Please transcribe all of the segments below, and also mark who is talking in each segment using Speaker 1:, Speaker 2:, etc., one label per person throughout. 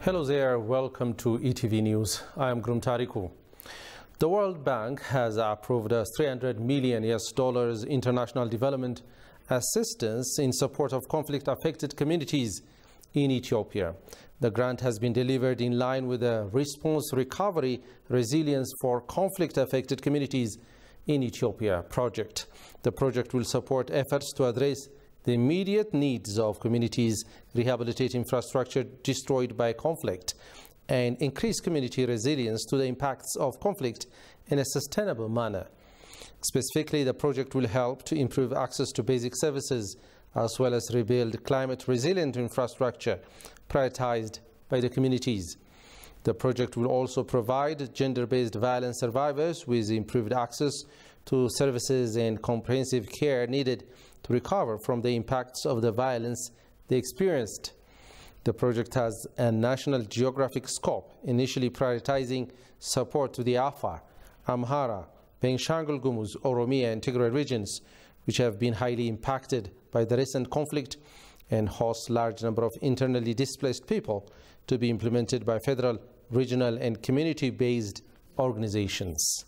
Speaker 1: Hello there, welcome to ETV News. I am Grum Tariku. The World Bank has approved a $300 million international development assistance in support of conflict-affected communities in Ethiopia. The grant has been delivered in line with the Response Recovery Resilience for Conflict-Affected Communities in Ethiopia project. The project will support efforts to address the immediate needs of communities, rehabilitate infrastructure destroyed by conflict, and increase community resilience to the impacts of conflict in a sustainable manner. Specifically, the project will help to improve access to basic services as well as rebuild climate-resilient infrastructure prioritized by the communities. The project will also provide gender-based violence survivors with improved access to services and comprehensive care needed to recover from the impacts of the violence they experienced. The project has a national geographic scope, initially prioritizing support to the Afar, Amhara, Benishangul Gumuz, Oromia, and Tigray regions, which have been highly impacted by the recent conflict and host large number of internally displaced people, to be implemented by federal, regional, and community-based organizations.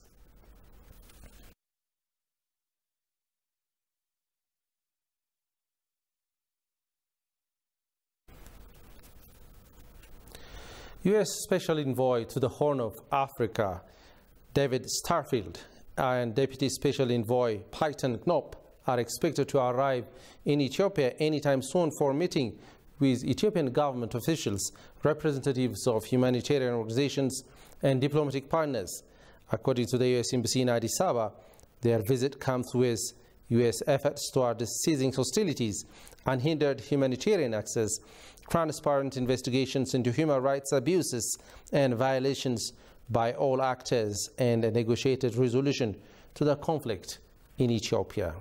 Speaker 1: U.S. Special Envoy to the Horn of Africa, David Starfield, and Deputy Special Envoy Peyton Knopp are expected to arrive in Ethiopia anytime soon for a meeting with Ethiopian government officials, representatives of humanitarian organizations, and diplomatic partners. According to the U.S. Embassy in Addis Ababa, their visit comes with U.S. efforts toward ceasing hostilities, unhindered humanitarian access, transparent investigations into human rights abuses and violations by all actors, and a negotiated resolution to the conflict in Ethiopia.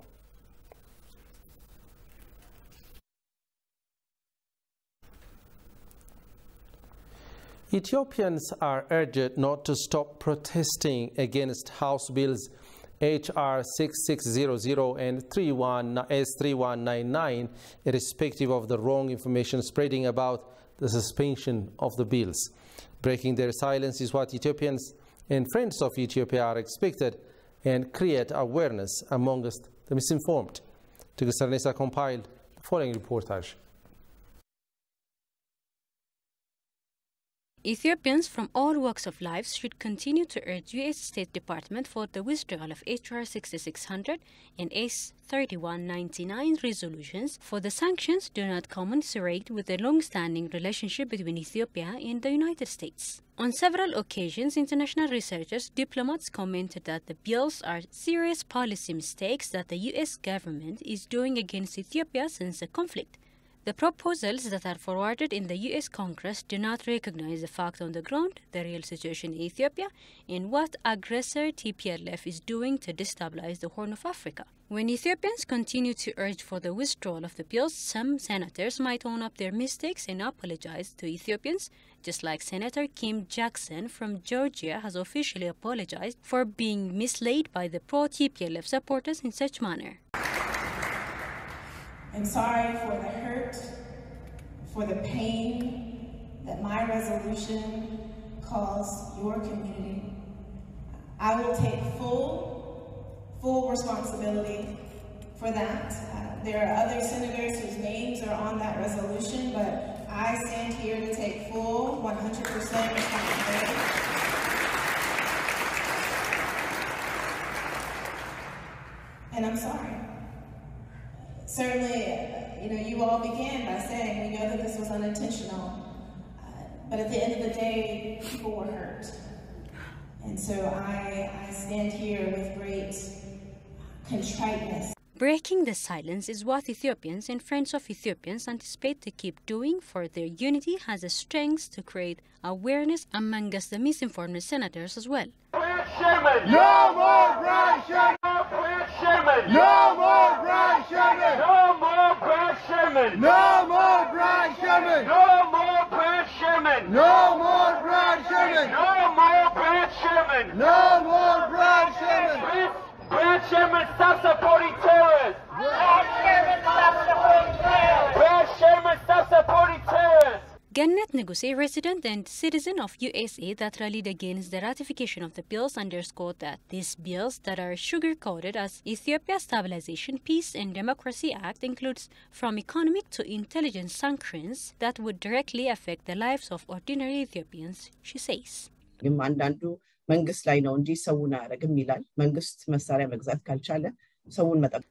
Speaker 1: Ethiopians are urged not to stop protesting against House Bills HR 6600 and S3199, irrespective of the wrong information spreading about the suspension of the bills. Breaking their silence is what Ethiopians and friends of Ethiopia are expected, and create awareness amongst the misinformed. Tigusarnesa compiled the following reportage.
Speaker 2: Ethiopians from all walks of life should continue to urge U.S. State Department for the withdrawal of HR 6600 and S3199 resolutions, for the sanctions do not commensurate with the long-standing relationship between Ethiopia and the United States. On several occasions, international researchers, diplomats commented that the bills are serious policy mistakes that the U.S. government is doing against Ethiopia since the conflict. The proposals that are forwarded in the U.S. Congress do not recognize the fact on the ground, the real situation in Ethiopia, and what aggressor TPLF is doing to destabilize the Horn of Africa. When Ethiopians continue to urge for the withdrawal of the bills, some senators might own up their mistakes and apologize to Ethiopians, just like Senator Kim Jackson from Georgia has officially apologized for being misled by the pro-TPLF supporters in such manner.
Speaker 3: I'm sorry for the hurt, for the pain that my resolution caused your community. I will take full responsibility for that. There are other senators whose names are on that resolution, but I stand here to take full 100% responsibility. And I'm sorry. Certainly, you all began by saying we know that this was unintentional, but at the end of the day, people were hurt. And so I stand here with great contriteness.
Speaker 2: Breaking the silence is what Ethiopians and friends of Ethiopians anticipate to keep doing, for their unity has the strength to create awareness amongst the misinformed senators as well.
Speaker 4: No more Brad Sherman! No more Brad Sherman! No more Brad Sherman! No more Brad Sherman! No more Brad Sherman! No more Brad Sherman! No more Brad Sherman! No more Brad Sherman! Brad Sherman, stop supporting terrorists! Brad Sherman, stop supporting terrorists! Brad Sherman, stop supporting terrorists!
Speaker 2: Gannet Neguse, resident and citizen of USA that rallied against the ratification of the bills, underscored that these bills that are sugar-coated as Ethiopia Stabilization, Peace and Democracy Act includes from economic to intelligence sanctions that would directly affect the lives of ordinary Ethiopians, she says.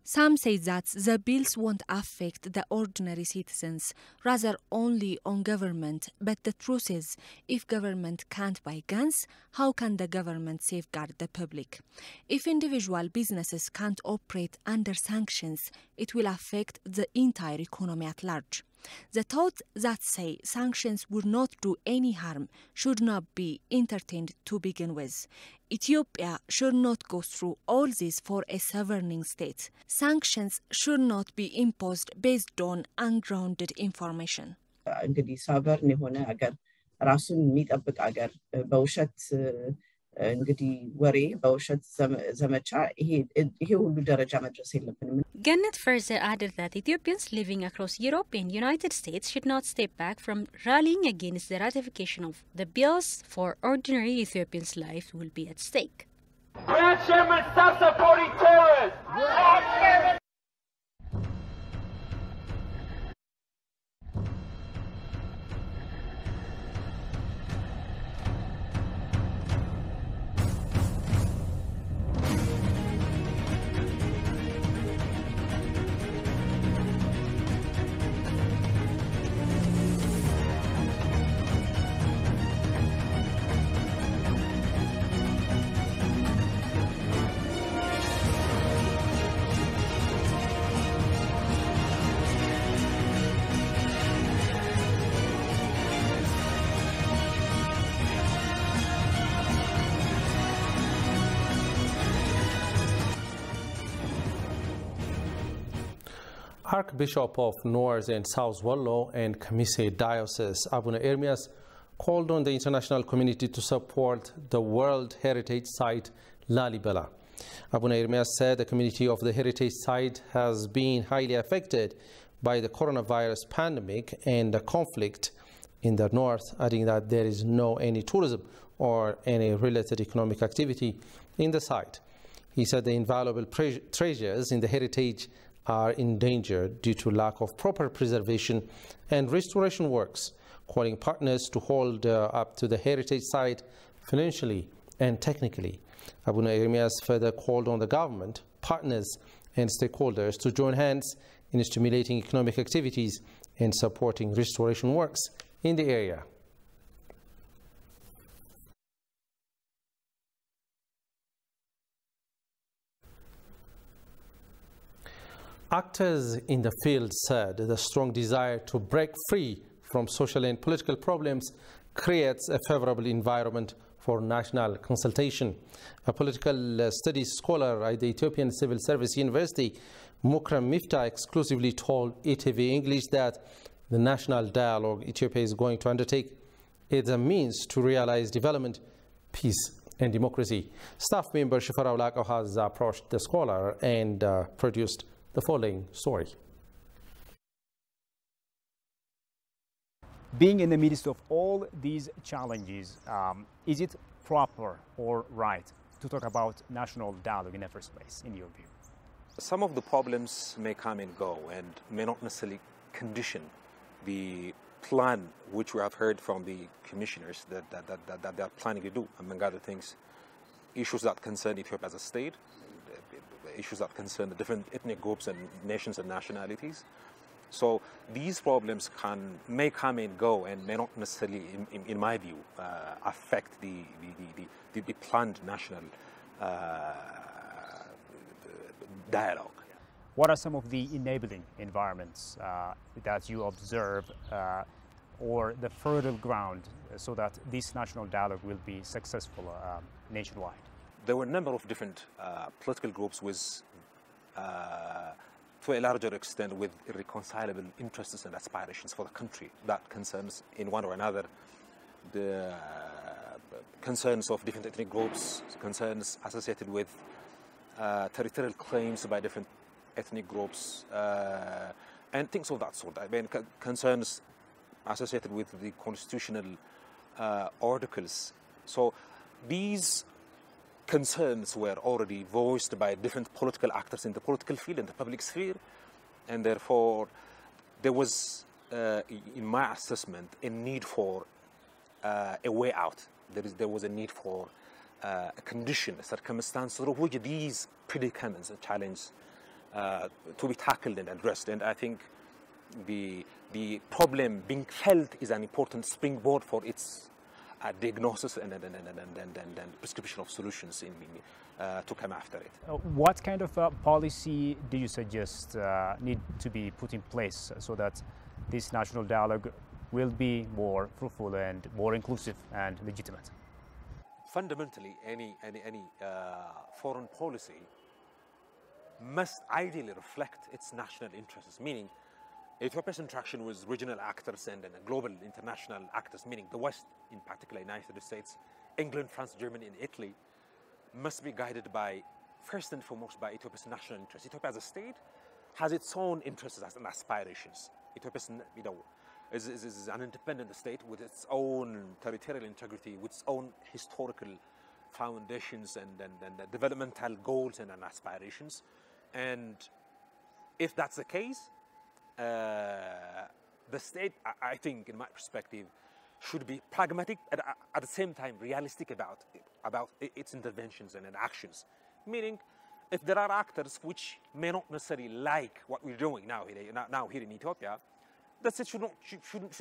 Speaker 5: Some say that the bills won't affect the ordinary citizens, rather only on government. But the truth is, if government can't buy guns, how can the government safeguard the public? If individual businesses can't operate under sanctions, it will affect the entire economy at large. The thought that say sanctions would not do any harm should not be entertained to begin with. Ethiopia should not go through all this for a sovereign state. Sanctions should not be imposed based on ungrounded information.
Speaker 2: Gannet further added that Ethiopians living across Europe and United States should not step back from rallying against the ratification of the bills, for ordinary Ethiopians' lives will be at stake.
Speaker 4: Branch Chairman, stop supporting terrorists!
Speaker 1: Archbishop of North and South Wallo and Kamise Diocese Abuna Ermias called on the international community to support the World Heritage Site Lalibela. Abuna Ermias said the community of the heritage site has been highly affected by the coronavirus pandemic and the conflict in the north, adding that there is no any tourism or any related economic activity in the site. He said the invaluable treasures in the heritage are in danger due to lack of proper preservation and restoration works, calling partners to hold up to the heritage site financially and technically. Abuna Ermias further called on the government, partners and stakeholders to join hands in stimulating economic activities and supporting restoration works in the area. Actors in the field said the strong desire to break free from social and political problems creates a favorable environment for national consultation. A political studies scholar at the Ethiopian Civil Service University, Mukram Mifta, exclusively told ETV English that the national dialogue Ethiopia is going to undertake is a means to realize development, peace and democracy. Staff member Shifara Ulako has approached the scholar and produced the following story.
Speaker 6: Being in the midst of all these challenges, is it proper or right to talk about national dialogue in the first place, in your view?
Speaker 7: Some of the problems may come and go and may not necessarily condition the plan which we have heard from the commissioners that they are planning to do, among other things, issues that concern Ethiopia as a state, issues that concern the different ethnic groups and nations and nationalities. So these problems may come and go and may not necessarily, in my view, affect the planned national dialogue.
Speaker 6: What are some of the enabling environments that you observe or the fertile ground so that this national dialogue will be successful nationwide?
Speaker 7: There were a number of different political groups with, to a larger extent, with irreconcilable interests and aspirations for the country that concerns, in one or another, the concerns of different ethnic groups, concerns associated with territorial claims by different ethnic groups, and things of that sort. I mean, concerns associated with the constitutional articles. So these concerns were already voiced by different political actors in the political field, in the public sphere, and therefore there was, in my assessment, a need for a way out. There was a need for a condition, a circumstance through which these predicaments and challenges to be tackled and addressed. And I think the problem being felt is an important springboard for its diagnosis and prescription of solutions to come after it.
Speaker 6: What kind of policy do you suggest need to be put in place so that this national dialogue will be more fruitful and more inclusive and legitimate?
Speaker 7: Fundamentally, any foreign policy must ideally reflect its national interests, meaning Ethiopia's interaction with regional actors and global international actors, meaning the West, in particular United States, England, France, Germany, and Italy, must be guided by, first and foremost, by Ethiopia's national interests. Ethiopia as a state has its own interests and aspirations. Ethiopia is an independent state with its own territorial integrity, with its own historical foundations and developmental goals and aspirations. And if that's the case, the state, I think, in my perspective, should be pragmatic at the same time realistic about its interventions and actions. Meaning, if there are actors which may not necessarily like what we're doing now here in Ethiopia, the state should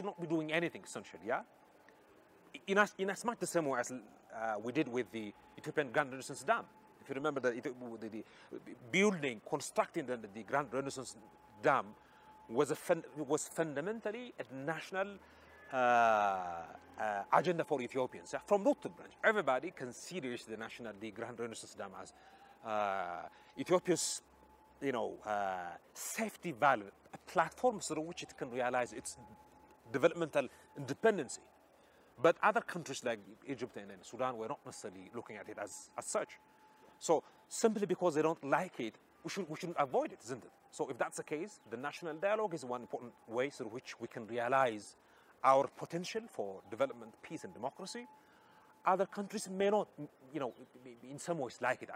Speaker 7: not be doing anything, essentially, yeah? In as much the same way as we did with the Ethiopian Grand Renaissance Dam. If you remember, the constructing the Grand Renaissance Dam was fundamentally a national agenda for Ethiopians. Yeah? From root to branch, everybody considers the Grand Renaissance Dam as Ethiopia's, safety valve, a platform through which it can realize its developmental independency. But other countries like Egypt and Sudan were not necessarily looking at it as such. So simply because they don't like it, we shouldn't avoid it, isn't it? So if that's the case, the national dialogue is one important way through which we can realize our potential for development, peace, and democracy. Other countries may not, in some ways like it.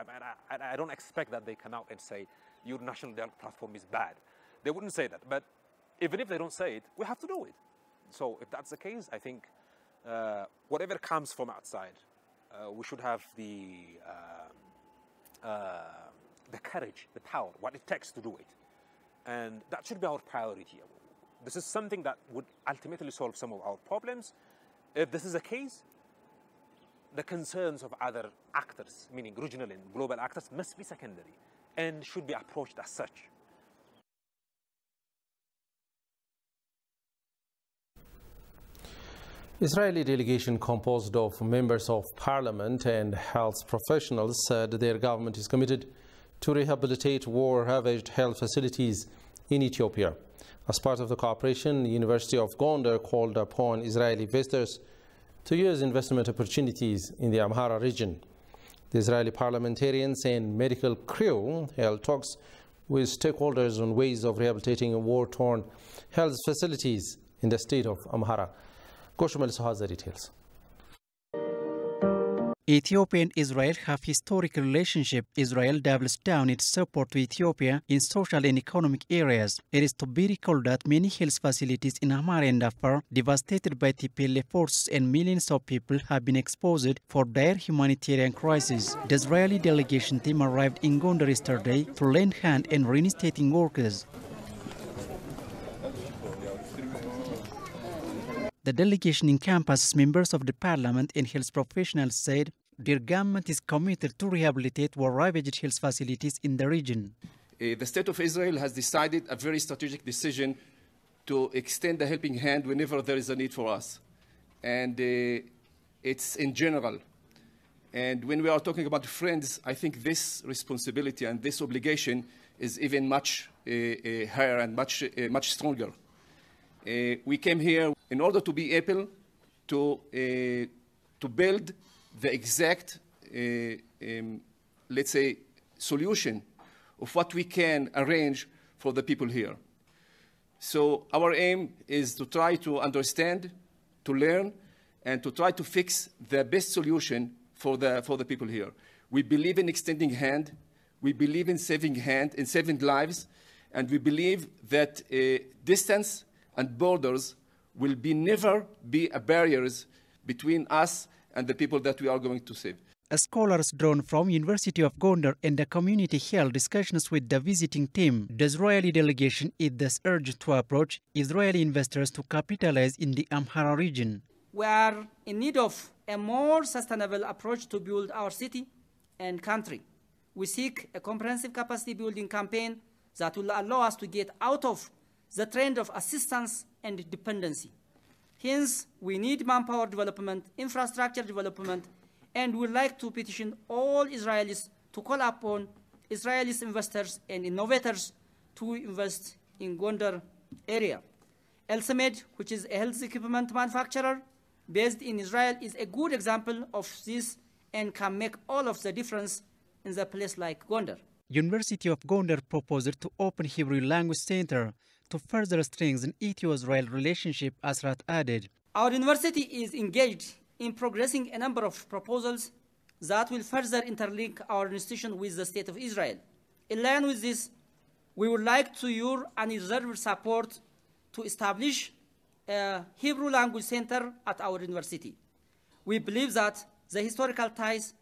Speaker 7: I don't expect that they come out and say, your national dialogue platform is bad. They wouldn't say that. But even if they don't say it, we have to do it. So if that's the case, I think whatever comes from outside, we should have the courage, the power, what it takes to do it. And that should be our priority. This is something that would ultimately solve some of our problems. If this is the case, the concerns of other actors, meaning regional and global actors, must be secondary and should be approached as such.
Speaker 1: Israeli delegation composed of members of parliament and health professionals said their government is committed to rehabilitate war-ravaged health facilities in Ethiopia. As part of the cooperation, the University of Gondar called upon Israeli investors to use investment opportunities in the Amhara region. The Israeli parliamentarians and medical crew held talks with stakeholders on ways of rehabilitating war-torn health facilities in the state of Amhara. Goshumal has the details.
Speaker 8: Ethiopia and Israel have historic relationship. Israel doubles down its support to Ethiopia in social and economic areas. It is to be recalled that many health facilities in Amhara and Afar, devastated by TPLF forces, and millions of people have been exposed for dire humanitarian crisis. The Israeli delegation team arrived in Gondar yesterday to lend hand in reinstating workers. The delegation encompasses members of the parliament and health professionals said their government is committed to rehabilitate war-ravaged health facilities in the region.
Speaker 9: The state of Israel has decided a very strategic decision to extend a helping hand whenever there is a need for us. And it's in general. And when we are talking about friends, I think this responsibility and this obligation is even much higher and much stronger. We came here in order to be able to build the exact, let's say, solution of what we can arrange for the people here. So our aim is to try to understand, to learn, and to try to fix the best solution for the people here. We believe in extending hand. We believe in saving lives, and we believe that distance and borders will never be barriers between us and the people that we are going to save.
Speaker 8: Scholars drawn from University of Gondar and the community held discussions with the visiting team. The Israeli delegation is thus urged to approach Israeli investors to capitalize in the Amhara region.
Speaker 10: We are in need of a more sustainable approach to build our city and country. We seek a comprehensive capacity building campaign that will allow us to get out of the trend of assistance and dependency. Hence, we need manpower development, infrastructure development, and would like to petition all Israelis to call upon Israeli investors and innovators to invest in Gondar area. Elsemed, which is a health equipment manufacturer based in Israel, is a good example of this and can make all of the difference in a place like Gondar.
Speaker 8: University of Gondar proposed to open Hebrew language center to further strengthen Ethio-Israel relationship, Asrat added.
Speaker 10: Our university is engaged in progressing a number of proposals that will further interlink our institution with the State of Israel. In line with this, we would like to your unreserved support to establish a Hebrew language center at our university. We believe that the historical ties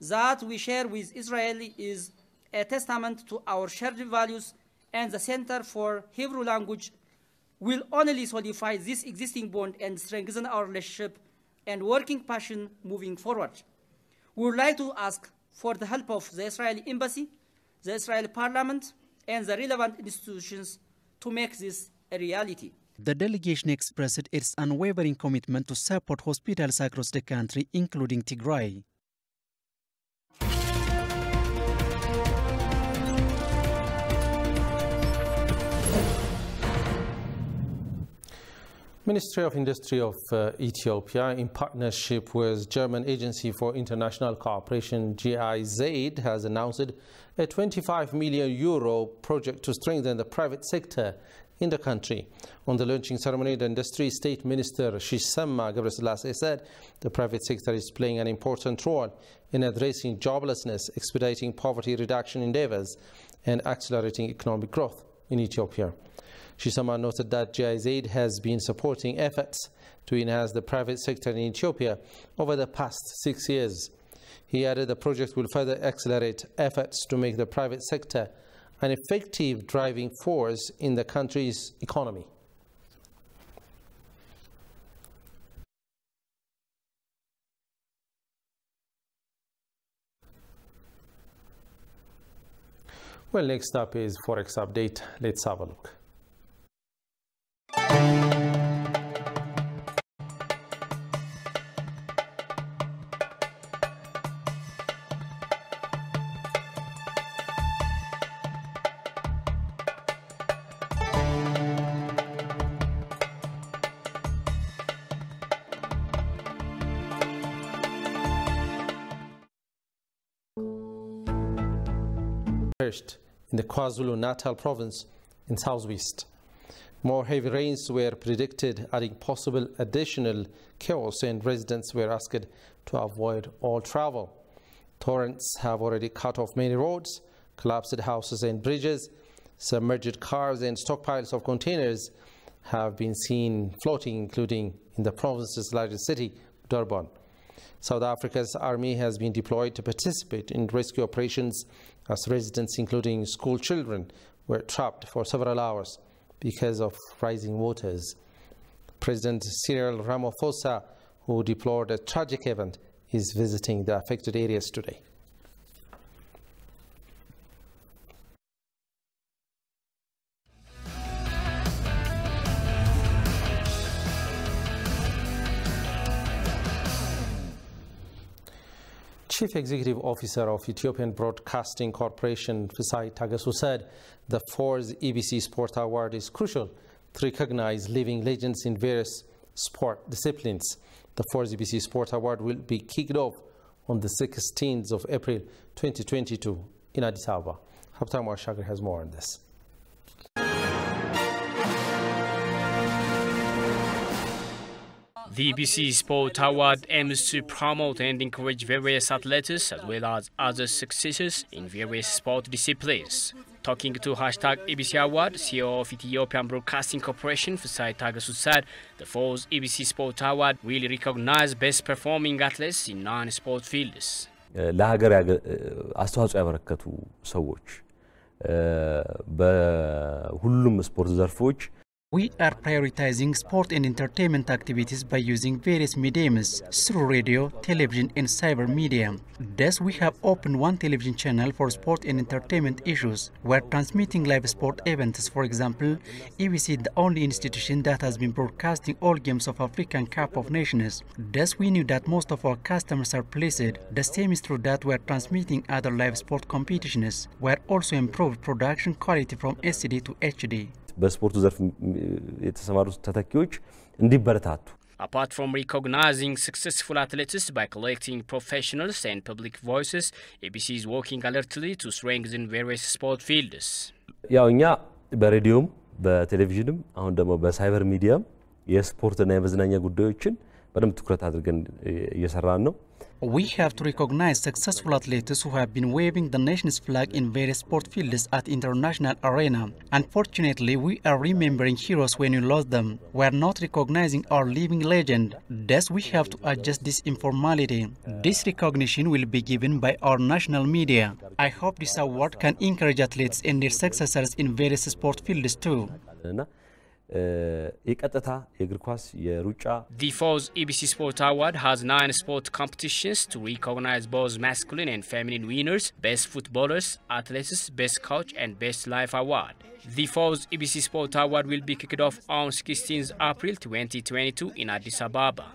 Speaker 10: that we share with Israel is a testament to our shared values, and the Center for Hebrew Language will only solidify this existing bond and strengthen our relationship and working passion moving forward. We would like to ask for the help of the Israeli Embassy, the Israeli Parliament, and the relevant institutions to make this a reality.
Speaker 8: The delegation expressed its unwavering commitment to support hospitals across the country, including Tigray.
Speaker 1: Ministry of Industry of Ethiopia, in partnership with German Agency for International Cooperation, GIZ, has announced a 25 million euro project to strengthen the private sector in the country. On the launching ceremony, the Industry State Minister Shisema Gebreselassie said the private sector is playing an important role in addressing joblessness, expediting poverty reduction endeavors, and accelerating economic growth in Ethiopia. Shisema noted that GIZ has been supporting efforts to enhance the private sector in Ethiopia over the past 6 years. He added the project will further accelerate efforts to make the private sector an effective driving force in the country's economy. Well, next up is Forex update. Let's have a look. In the KwaZulu-Natal province in southwest. More heavy rains were predicted, adding possible additional chaos, and residents were asked to avoid all travel. Torrents have already cut off many roads, collapsed houses and bridges, submerged cars and stockpiles of containers have been seen floating, including in the province's largest city, Durban. South Africa's army has been deployed to participate in rescue operations as residents, including school children, were trapped for several hours because of rising waters. President Cyril Ramaphosa, who deplored a tragic event, is visiting the affected areas today. Chief Executive Officer of Ethiopian Broadcasting Corporation, Fisai Tagasu, said the fourth EBC Sport Award is crucial to recognize living legends in various sport disciplines. The fourth EBC Sport Award will be kicked off on the 16th of April 2022 in Addis Ababa. Haptam Washagar has more on this.
Speaker 11: The EBC Sport Award aims to promote and encourage various athletes as well as other successes in various sport disciplines. Talking to #EBC Award, CEO of Ethiopian Broadcasting Corporation, Fusai Tagasu said the fourth EBC Sport Award will recognize best performing athletes in non-sport fields.
Speaker 12: ለሀገር አስተዋጽኦ ያበረከቱ ሰዎች በሁሉም ስፖርት ዘርፎች
Speaker 8: We are prioritizing sport and entertainment activities by using various mediums through radio, television and cyber media. Thus, we have opened one television channel for sport and entertainment issues. We are transmitting live sport events. For example, EBC is the only institution that has been broadcasting all games of African Cup of Nations. Thus, we knew that most of our customers are pleased. The same is true that we are transmitting other live sport competitions. We are also improved production quality from SD to HD.
Speaker 12: በስፖርቱ ዘርፍ የተሰማሩ ተተኪዎች እንዲበረታቱ.
Speaker 11: Apart from recognizing successful athletes by collecting professionals and public voices, EBC is working alertly to strengthen various sport fields.
Speaker 12: ያው እኛ በሬዲዮም በቴሌቪዥንም አሁን ደግሞ በሳይበር ሚዲያም የስፖርትና የመዝናኛ ጉዳዮችን በደንብ ትኩረት አድርገን እየሰራን ነው.
Speaker 8: We have to recognize successful athletes who have been waving the nation's flag in various sport fields at international arena. Unfortunately, we are remembering heroes when we lost them. We are not recognizing our living legend. Thus, we have to adjust this informality. This recognition will be given by our national media. I hope this award can encourage athletes and their successors in various sport fields too.
Speaker 11: The fourth EBC Sport Award has 9 sport competitions to recognize both masculine and feminine winners, best footballers, athletes, best coach and best life award. The fourth EBC Sport Award will be kicked off on 16th April 2022 in Addis Ababa.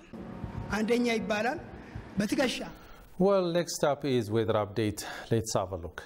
Speaker 1: Well, next up is weather update. Let's have a look.